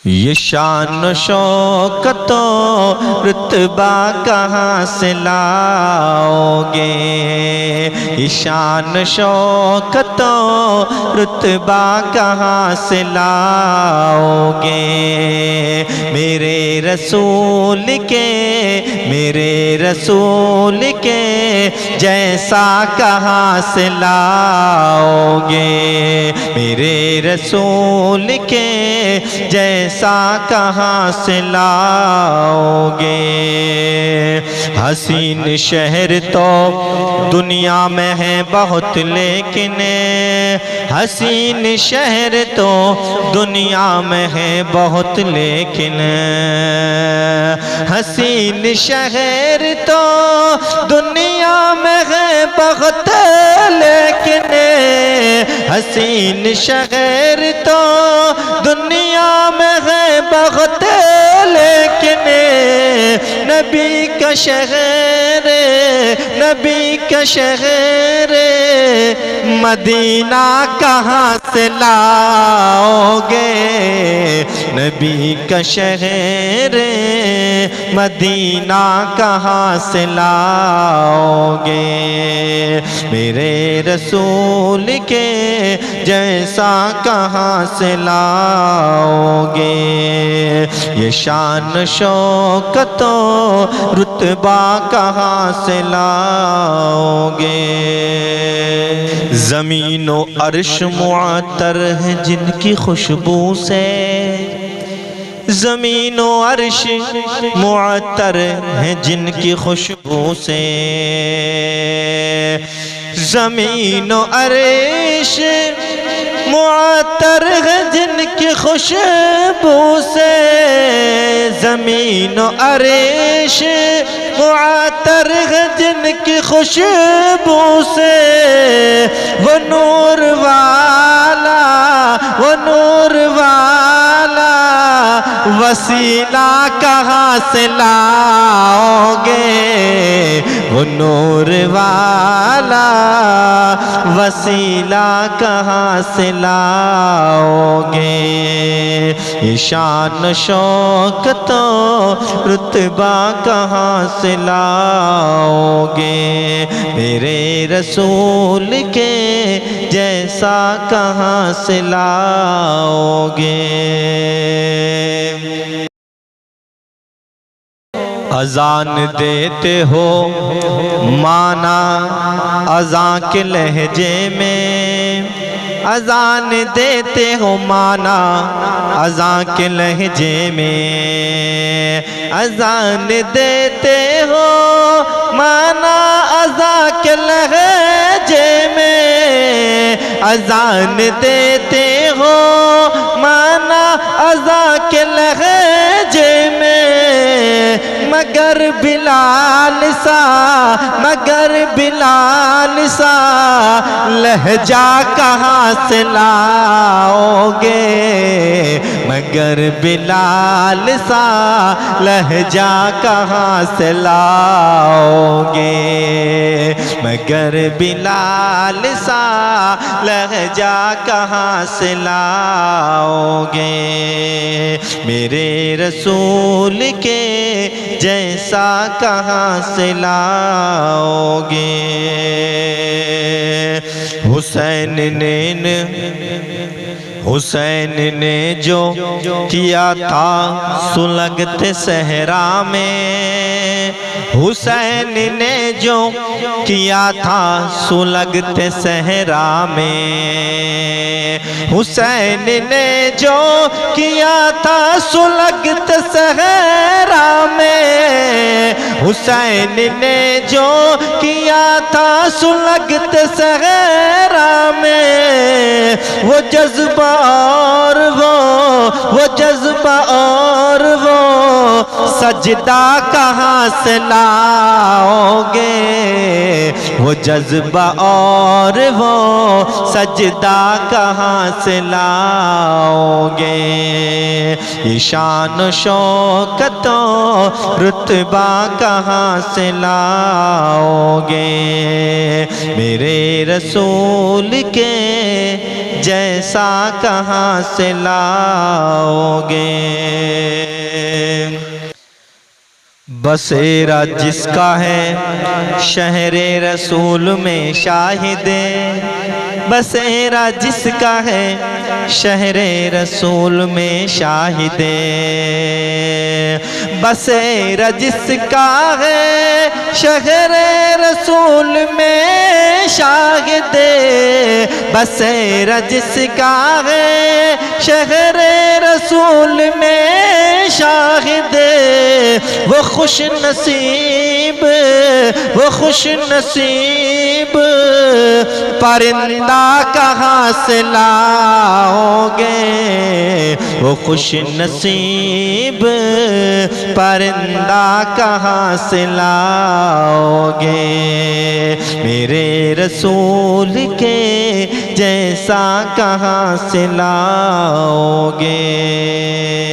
یہ شان و شوکت و رتبہ کہاں سے لاؤ گے؟ یہ شان و شوکت و رتبہ کہاں سے لاؤ گے؟ میرے رسول کے جیسا کہاں سے لاؤ گے؟ میرے رسول کے جیسا کہاں سے لاؤ گے؟ حسین شہر تو دنیا میں ہے بہت لیکن حسین شہر تو دنیا میں ہے بہت لیکن حسین شہر تو دنیا میں ہے بہت لیکن حسین شہر تو دنیا میں ہے بہت لیکن نبی کا شہر مدینہ کہاں سے لاؤ گے؟ نبی کا شہر مدینہ کہاں سے لاؤ گے؟ میرے رسول کے جیسا کہاں سے لاؤ گے؟ یہ شان شوکت و رتبہ کہاں سے لاؤ گے؟ زمین و عرش معطر ہے جن کی خوشبو سے، زمین و عرش معطر ہے جن کی خوشبو سے، زمین و عرش معطر ہے جن کی خوشبو سے، زمین و عرش معطر ہے جن کی خوشبو سے، وہ نور والا وسیلہ کہاں سے لاؤ گے؟ وہ نور والا وسیلہ کہاں سے لاؤ گے؟ یہ شان و شوکت و رتبہ کہاں سے لاؤ گے؟ میرے رسول کے جیسا کہاں سے لاؤ گے؟ اذان دیتے ہو مانا اذان کے لہجے میں، اذان دیتے ہو مانا اذان کے لہجے میں، اذان دیتے ہو مانا اذان کے لہجے میں، اذان دیتے ہو مانا اذان کے لہجے میں، مگر بلال سا لہجہ کہاں سے لاؤ گے؟ مگر بلال سا لہجہ کہاں سے لاؤ گے؟ مگر بلال سا لہجہ کہاں سے لاؤ گے؟ میرے رسول کے جیسا کہاں سے لاؤ گے؟ حسین نے جو کیا تھا سلگتے صحرا میں، حسین نے جو کیا تھا سلگتے صحرا میں، حسین نے جو کیا تھا سلگتے صحرا میں، حسین نے جو کیا تھا سلگتے صحرا میں، وہ جذبہ اور وہ سجدہ کہاں سے لاؤ گے؟ وہ جذبہ اور وہ سجدہ کہاں سے لاؤ گے؟ یہ شان و شوکت و رتبہ کہاں سے لاؤ گے؟ میرے رسول کے جیسا کہاں سے لاؤ گے؟ بسیرا جس کا ہے شہر رسول میں شاہد، بسیرا جس کا ہے شہر رسول میں شاہد، بسیرا جس کا ہے شہر رسول میں شاہد، بسیرا جس کا ہے شہر رسول میں شاہد، وہ خوش نصیب، وہ خوش نصیب پرندہ کہاں سے لاؤ گے، وہ خوش نصیب پرندہ کہاں سے لاؤ گے، میرے رسول کے جیسا کہاں سے لاؤ گے۔